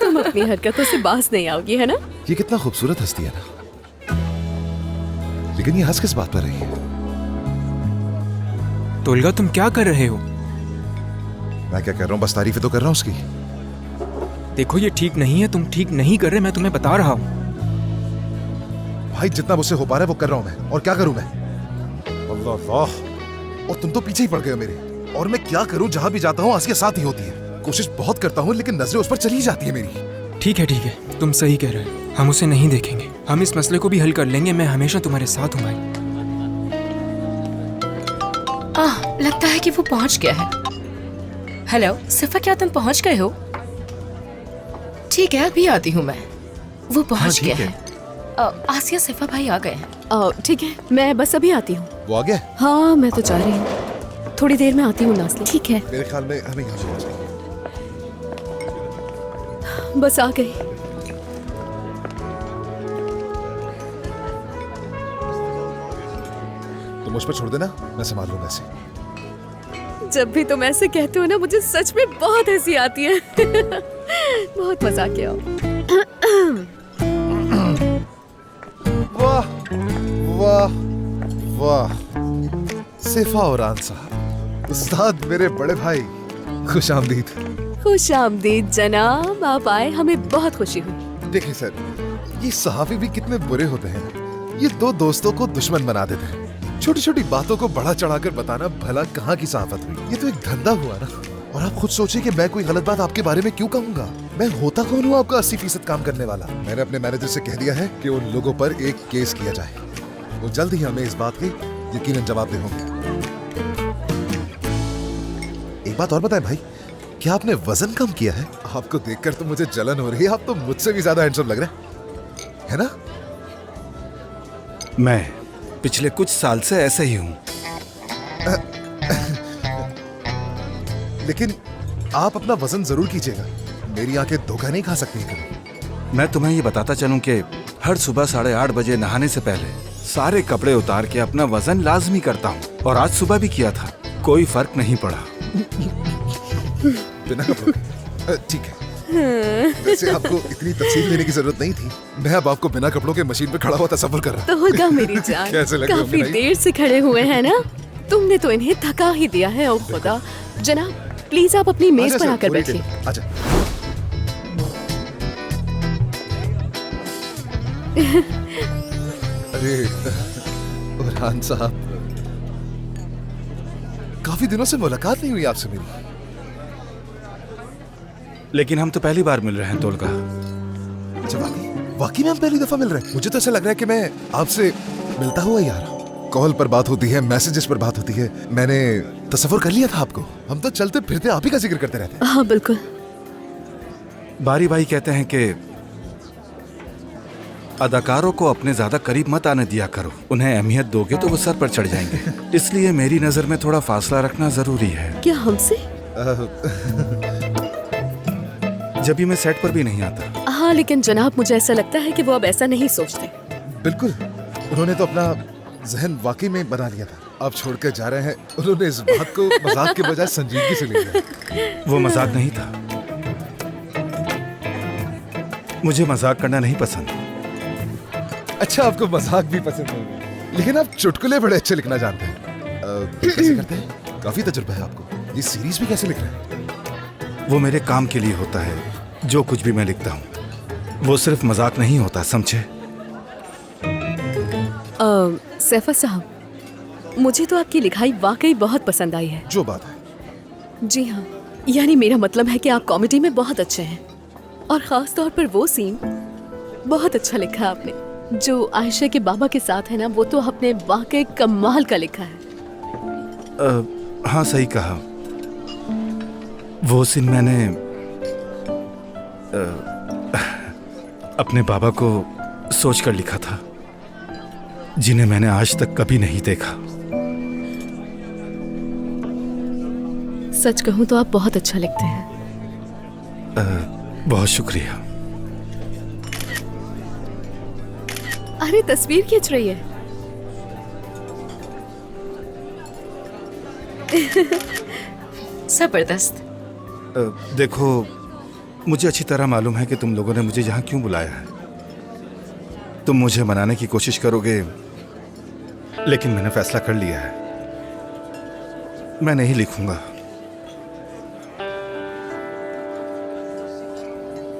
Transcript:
तुम अपनी हरकतों से बाज नहीं आओगी, है ना? ये कितना खूबसूरत हंसती है ना, लेकिन ये हंस किस बात पर रही है? तोलगा, तुम क्या कर रहे हो? मैं क्या कर रहा हूँ, बस तारीफ तो कर रहा हूँ उसकी। देखो ये ठीक नहीं है, तुम ठीक नहीं कर रहे, मैं तुम्हें बता रहा हूँ। भाई जितना मुझसे हो पा रहा है वो कर रहा हूँ मैं, और क्या करूँ मैं? अल्लाह अल्लाह, और तुम तो पीछे ही पड़ गए हो मेरे, और मैं क्या करूँ? जहाँ भी जाता हूँ आसिया साथ ही होती है। कोशिश बहुत करता हूँ लेकिन नजरें उस पर चली जाती है मेरी। ठीक है, तुम सही कह रहे हो, हम उसे नहीं देखेंगे, हम इस मसले को भी हल कर लेंगे। मैं हमेशा तुम्हारे साथ हूँ भाई। लगता है कि वो पहुंच गया है। हेलो सिफा, क्या तुम पहुंच गए हो? ठीक है, अभी आती हूँ मैं। वो पहुंच गया है। आसिया, सिफा भाई आ गए हैं। ठीक है, मैं बस अभी आती हूँ। वो आ गया? हाँ, मैं तो जा रही हूँ, थोड़ी देर में आती हूँ नाज़ली। ठीक है, मेरे ख्याल में हमें यहाँ जाना चाहिए। बस आ गई। तुम मुझ पर छोड़ देना, मैं संभाल लूंगा इसे। जब भी तुम ऐसे कहते हो ना, मुझे सच में बहुत हंसी आती है। बहुत मजाकिया हो। वाह वाह वाह, सिफा और आंसा, उस्ताद मेरे बड़े भाई, खुश आमदीद। खुश आमदीद जनाब, आप आए, हमें बहुत खुशी हुई। देखिए सर, ये सहाफी भी कितने बुरे होते हैं। ये दो दोस्तों को दुश्मन बना देते हैं। छोटी छोटी बातों को बढ़ा चढ़ाकर बताना भला कहाँ की सहाफत हुई? ये तो एक धंधा हुआ ना। और आप खुद सोचिए कि मैं कोई गलत बात आपके बारे में क्यों कहूँगा? मैं होता कौन हूँ आपका 80% काम करने वाला? मैंने अपने मैनेजर से कह दिया है कि उन लोगों पर एक केस किया जाए। वो जल्द ही हमें इस बात के यकीनन जवाब दे होंगे। एक बात और बताएं भाई, क्या आपने वजन कम किया है? आपको देखकर तो मुझे जलन हो रही है। आप तो मुझसे भी ज्यादा हैंडसम लग रहे हैं, है ना? मैं पिछले कुछ साल से ऐसे ही हूँ। लेकिन आप अपना वजन जरूर कीजिएगा। मेरी आंखें धोखा नहीं खा सकती कभी। मैं तुम्हें ये बताता चलूं कि हर सुबह 8:30 बजे नहाने से पहले सारे कपड़े उतार के अपना वजन लाजमी करता हूँ, और आज सुबह भी किया था, कोई फर्क नहीं पड़ा। बिना कपड़ों के? ठीक है, वैसे आपको इतनी तफसील देने की जरूरत नहीं थी। मैं अब आपको बिना कपड़ों के मशीन पे खड़ा हुआ तस्वीर कर रहा हूँ। तोलगा मेरी जान, कैसे लग रही हूँ काफी मेरी? देर से खड़े हुए हैं ना, तुमने तो इन्हें थका ही दिया है। ओ खुदा, जनाब प्लीज आप अपनी मेज पर आकर बैठिए। आजा। अरे बुरहान साहब, काफी दिनों से मुलाकात नहीं हुई आपसे मेरी। लेकिन हम तो पहली बार मिल रहे हैं तोलगा। अच्छा, वाकई में हम पहली दफा मिल रहे हैं। मुझे तो ऐसा लग रहा है कि मैं आपसे मिलता हुआ ही आ रहा हूँ। कॉल पर बात होती है, मैसेजेस पर बात होती है। मैंने तसव्वुर कर लिया था आपको। हम तो चलते फिरते आप ही का जिक्र करते रहते हैं। हाँ बिल्कुल। बारी भाई कहते हैं कि अदाकारों को अपने ज्यादा करीब मत आने दिया करो, उन्हें अहमियत दोगे तो वो सर पर चढ़ जाएंगे। इसलिए मेरी नजर में थोड़ा फासला रखना जरूरी है। क्या हमसे? जब भी मैं सेट पर भी नहीं आता। हाँ, लेकिन जनाब मुझे ऐसा लगता है कि वो अब ऐसा नहीं सोचते। बिल्कुल, उन्होंने तो अपना जहन वाकई में बना लिया था। आप छोड़कर जा रहे हैं, उन्होंने इस बात को मजाक के बजाय संजीदगी से ले लिया। वो मजाक नहीं था, मुझे मजाक करना नहीं पसंद। अच्छा, आपको मजाक भी पसंद नहीं, लेकिन आप चुटकुले बड़े अच्छे लिखना जानते हैं। कैसे करते हैं? काफी तजुर्बा है आपको। ये सीरीज भी कैसे लिख रहे हैं? वो मेरे काम के लिए होता है। जो कुछ भी मैं लिखता हूँ वो सिर्फ मजाक नहीं होता, समझे? सैफा साहब, मुझे तो आपकी लिखाई वाकई बहुत पसंद आई है। जो बात है। जी हाँ, यानी मेरा मतलब है कि आप कॉमेडी में बहुत अच्छे हैं, और खास तौर पर वो सीन बहुत अच्छा लिखा है आपने जो आयशा के बाबा के साथ है ना, वो तो आपने वाकई कमाल का लिखा है। हाँ सही कहा। वो सीन मैंने अपने बाबा को सोचकर लिखा था, जिन्हें मैंने आज तक कभी नहीं देखा। सच कहूं तो आप बहुत अच्छा लिखते हैं। बहुत शुक्रिया। अरे तस्वीर खींच रही है। जबरदस्त। देखो, मुझे अच्छी तरह मालूम है कि तुम लोगों ने मुझे यहाँ क्यों बुलाया है। तुम मुझे मनाने की कोशिश करोगे, लेकिन मैंने फैसला कर लिया है, मैं नहीं लिखूंगा।